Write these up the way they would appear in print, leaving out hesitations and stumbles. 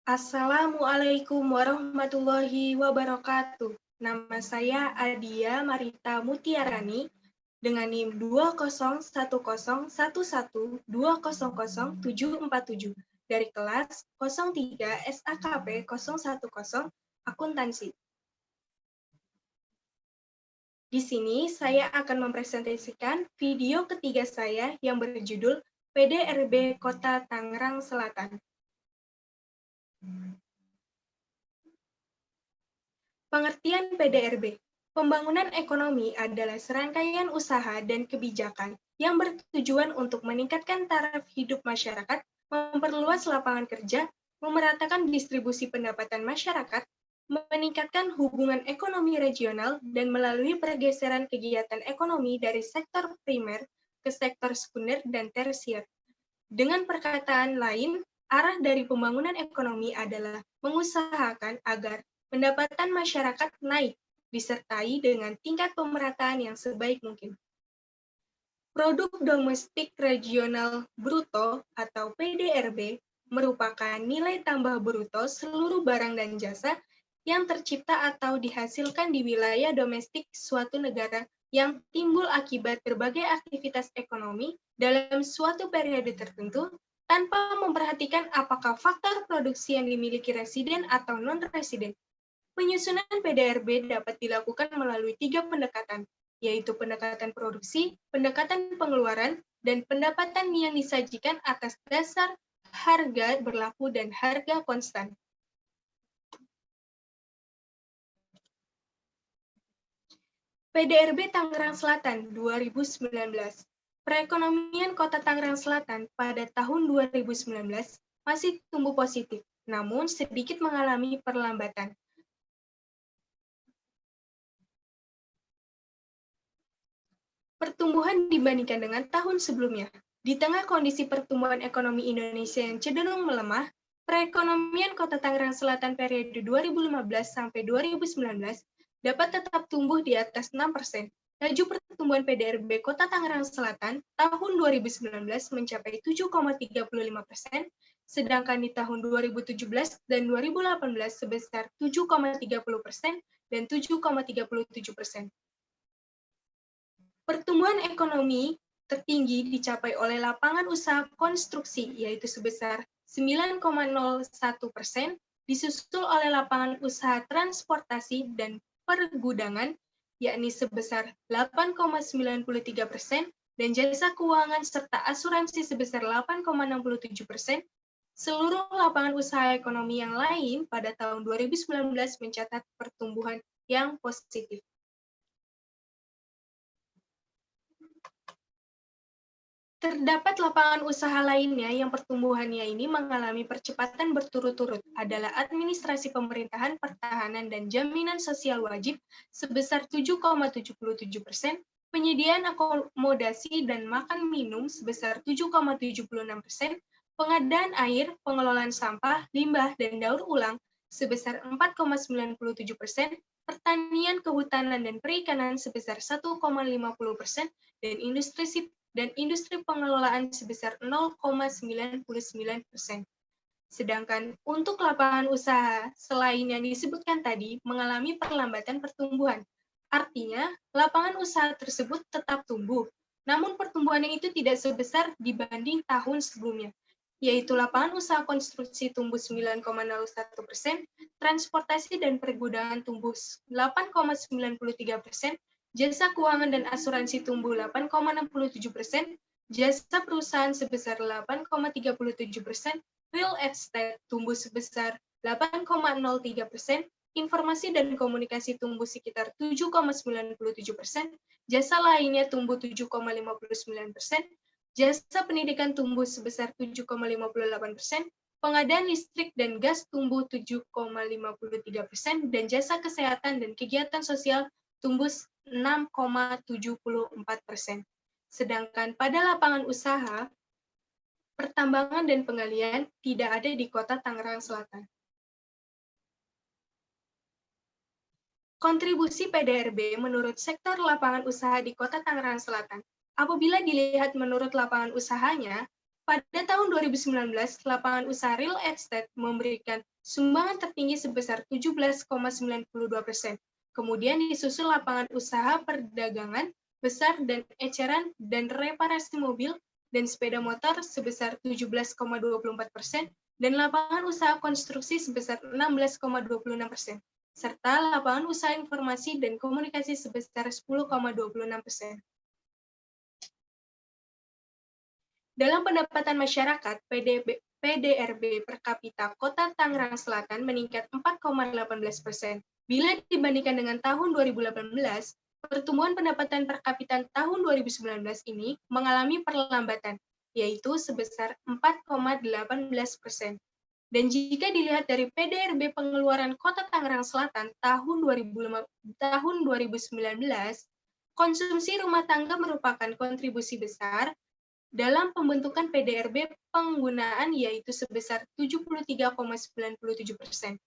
Assalamualaikum warahmatullahi wabarakatuh. Nama saya Adia Marita Mutiarani dengan NIM 2010112000747 dari kelas 03 SAKP 010 Akuntansi. Di sini saya akan mempresentasikan video ketiga saya yang berjudul PDRB Kota Tangerang Selatan. Pengertian PDRB. Pembangunan ekonomi adalah serangkaian usaha dan kebijakan yang bertujuan untuk meningkatkan taraf hidup masyarakat, memperluas lapangan kerja, memeratakan distribusi pendapatan masyarakat, meningkatkan hubungan ekonomi regional, dan melalui pergeseran kegiatan ekonomi dari sektor primer ke sektor sekunder dan tersier. Dengan perkataan lain, arah dari pembangunan ekonomi adalah mengusahakan agar pendapatan masyarakat naik, disertai dengan tingkat pemerataan yang sebaik mungkin. Produk Domestik Regional Bruto atau PDRB merupakan nilai tambah bruto seluruh barang dan jasa yang tercipta atau dihasilkan di wilayah domestik suatu negara yang timbul akibat berbagai aktivitas ekonomi dalam suatu periode tertentu tanpa memperhatikan apakah faktor produksi yang dimiliki residen atau non-residen. Penyusunan PDRB dapat dilakukan melalui 3 pendekatan, yaitu pendekatan produksi, pendekatan pengeluaran, dan pendapatan yang disajikan atas dasar harga berlaku dan harga konstan. PDRB Tangerang Selatan 2019. Perekonomian Kota Tangerang Selatan pada tahun 2019 masih tumbuh positif, namun sedikit mengalami perlambatan. Pertumbuhan dibandingkan dengan tahun sebelumnya. Di tengah kondisi pertumbuhan ekonomi Indonesia yang cenderung melemah, perekonomian Kota Tangerang Selatan periode 2015 sampai 2019 dapat tetap tumbuh di atas 6%. Laju pertumbuhan PDRB Kota Tangerang Selatan tahun 2019 mencapai 7,35%, sedangkan di tahun 2017 dan 2018 sebesar 7,30% dan 7,37%. Pertumbuhan ekonomi tertinggi dicapai oleh lapangan usaha konstruksi, yaitu sebesar 9,01%, disusul oleh lapangan usaha transportasi dan pergudangan, yakni sebesar 8,93%, dan jasa keuangan serta asuransi sebesar 8,67%. Seluruh lapangan usaha ekonomi yang lain pada tahun 2019 mencatat pertumbuhan yang positif. Terdapat lapangan usaha lainnya yang pertumbuhannya ini mengalami percepatan berturut-turut adalah administrasi pemerintahan, pertahanan, dan jaminan sosial wajib sebesar 7,77%, penyediaan akomodasi dan makan minum sebesar 7,76%, pengadaan air, pengelolaan sampah, limbah, dan daur ulang sebesar 4,97%, pertanian, kehutanan, dan perikanan sebesar 1,50%, dan industri pengelolaan sebesar 0,99%. Sedangkan untuk lapangan usaha selain yang disebutkan tadi mengalami perlambatan pertumbuhan. Artinya, lapangan usaha tersebut tetap tumbuh, namun pertumbuhannya itu tidak sebesar dibanding tahun sebelumnya, yaitu lapangan usaha konstruksi tumbuh 9,01%, transportasi dan pergudangan tumbuh 8,93%, jasa keuangan dan asuransi tumbuh 8,67%, jasa perusahaan sebesar 8,37%, real estate tumbuh sebesar 8,03%, informasi dan komunikasi tumbuh sekitar 7,97%, jasa lainnya tumbuh 7,59%, jasa pendidikan tumbuh sebesar 7,58%, pengadaan listrik dan gas tumbuh 7,53%, dan jasa kesehatan dan kegiatan sosial tumbuh 6,74%. Sedangkan pada lapangan usaha, pertambangan dan penggalian tidak ada di Kota Tangerang Selatan. Kontribusi PDRB menurut sektor lapangan usaha di Kota Tangerang Selatan. Apabila dilihat menurut lapangan usahanya, Pada tahun 2019, lapangan usaha real estate memberikan sumbangan tertinggi sebesar 17,92%. Kemudian disusul lapangan usaha perdagangan besar dan eceran dan reparasi mobil dan sepeda motor sebesar 17,24% dan lapangan usaha konstruksi sebesar 16,26%, serta lapangan usaha informasi dan komunikasi sebesar 10,26%. Dalam pendapatan masyarakat, PDRB per kapita Kota Tangerang Selatan meningkat 4,18%. Bila dibandingkan dengan tahun 2018, pertumbuhan pendapatan per kapita tahun 2019 ini mengalami perlambatan, yaitu sebesar 4,18%. Dan jika dilihat dari PDRB pengeluaran Kota Tangerang Selatan tahun 2019, konsumsi rumah tangga merupakan kontribusi besar dalam pembentukan PDRB penggunaan, yaitu sebesar 73,97%.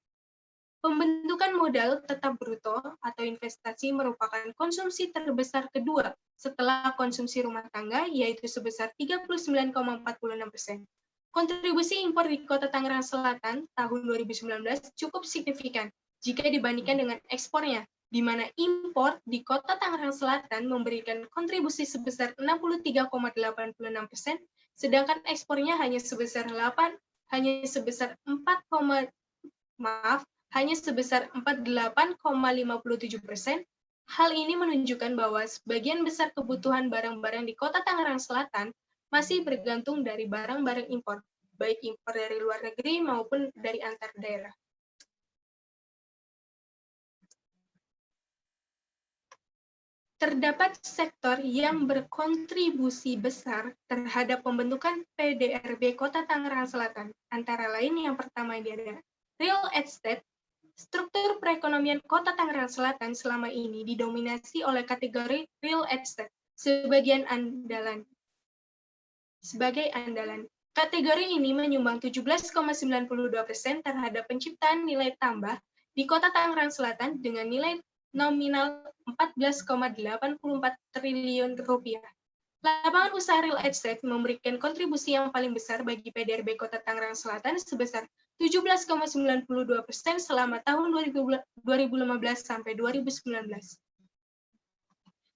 Pembentukan modal tetap bruto atau investasi merupakan konsumsi terbesar kedua setelah konsumsi rumah tangga, yaitu sebesar 39,46%. Kontribusi impor di Kota Tangerang Selatan tahun 2019 cukup signifikan jika dibandingkan dengan ekspornya, di mana impor di Kota Tangerang Selatan memberikan kontribusi sebesar 63,86%, sedangkan ekspornya hanya sebesar 48,57%. Hal ini menunjukkan bahwa sebagian besar kebutuhan barang-barang di Kota Tangerang Selatan masih bergantung dari barang-barang impor, baik impor dari luar negeri maupun dari antar daerah. Terdapat sektor yang berkontribusi besar terhadap pembentukan PDRB Kota Tangerang Selatan. Antara lain yang pertama ini adalah real estate. Struktur perekonomian Kota Tangerang Selatan selama ini didominasi oleh kategori real estate sebagai andalan. Kategori ini menyumbang 17,92% terhadap penciptaan nilai tambah di Kota Tangerang Selatan dengan nilai nominal 14,84 triliun rupiah. Lapangan usaha real estate memberikan kontribusi yang paling besar bagi PDRB Kota Tangerang Selatan sebesar 17,92% selama tahun 2015 sampai 2019.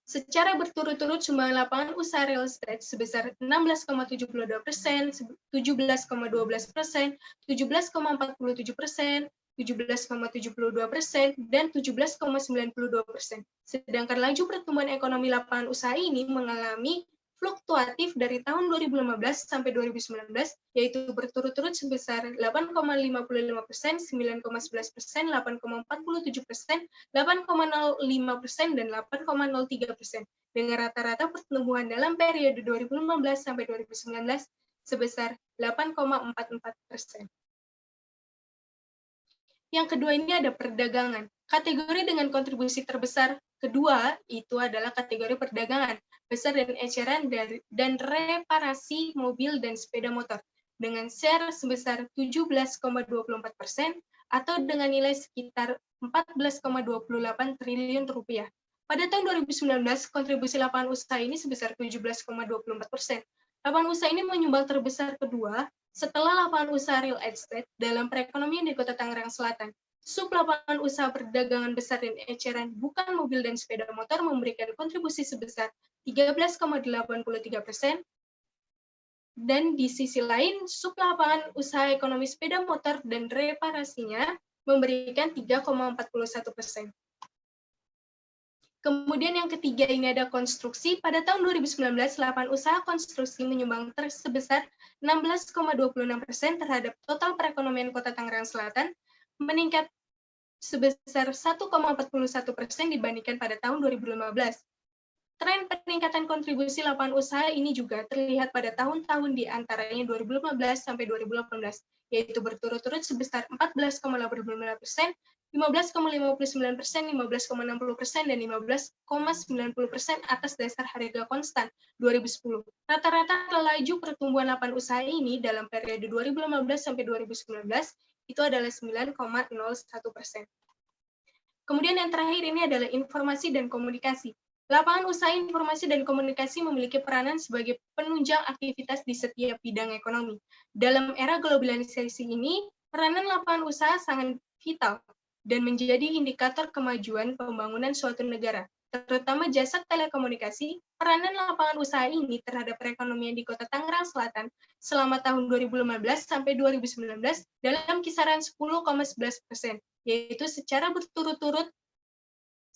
Secara berturut-turut sumbangan lapangan usaha real estate sebesar 16,72%, 17,12%, 17,47%, 17,72%, dan 17,92%. Sedangkan laju pertumbuhan ekonomi lapangan usaha ini mengalami fluktuatif dari tahun 2015 sampai 2019, yaitu berturut-turut sebesar 8,55%, 9,11%, 8,47%, 8,05%, dan 8,03%, dengan rata-rata pertumbuhan dalam periode 2015 sampai 2019 sebesar 8,44%. Yang kedua ini ada perdagangan. Kategori dengan kontribusi terbesar kedua itu adalah kategori perdagangan, besar dan eceran dan reparasi mobil dan sepeda motor, dengan share sebesar 17,24% atau dengan nilai sekitar 14,28 triliun rupiah. Pada tahun 2019, kontribusi lapangan usaha ini sebesar 17,24%. Lapangan usaha ini menyumbang terbesar kedua setelah lapangan usaha real estate dalam perekonomian di Kota Tangerang Selatan. Sub lapangan usaha perdagangan besar dan eceran bukan mobil dan sepeda motor memberikan kontribusi sebesar 13,83%, dan di sisi lain sub lapangan usaha ekonomi sepeda motor dan reparasinya memberikan 3,41%. Kemudian yang ketiga ini ada konstruksi. Pada tahun 2019, lapangan usaha konstruksi menyumbang sebesar 16,26% terhadap total perekonomian Kota Tangerang Selatan, meningkat sebesar 1,41% dibandingkan pada tahun 2015. Tren peningkatan kontribusi lapangan usaha ini juga terlihat pada tahun-tahun di antaranya 2015 sampai 2018, yaitu berturut-turut sebesar 14,85%, 15,59%, 15,60%, dan 15,90% atas dasar harga konstan 2010. Rata-rata laju pertumbuhan lapangan usaha ini dalam periode 2015 sampai 2019 itu adalah 9,01%. Kemudian yang terakhir ini adalah informasi dan komunikasi. Lapangan usaha informasi dan komunikasi memiliki peranan sebagai penunjang aktivitas di setiap bidang ekonomi. Dalam era globalisasi ini, peranan lapangan usaha sangat vital dan menjadi indikator kemajuan pembangunan suatu negara, terutama jasa telekomunikasi. Peranan lapangan usaha ini terhadap perekonomian di Kota Tangerang Selatan selama tahun 2015 sampai 2019 dalam kisaran 10,11%, yaitu secara berturut-turut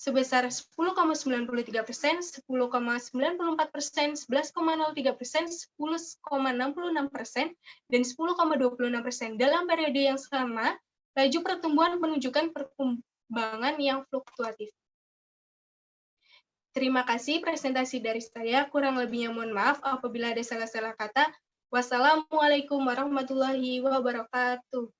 sebesar 10,93%, 10,94%, 11,03%, 10,66%, dan 10,26%. Dalam periode yang sama, laju pertumbuhan menunjukkan perkembangan yang fluktuatif. Terima kasih presentasi dari saya, kurang lebihnya mohon maaf apabila ada salah-salah kata. Wassalamualaikum warahmatullahi wabarakatuh.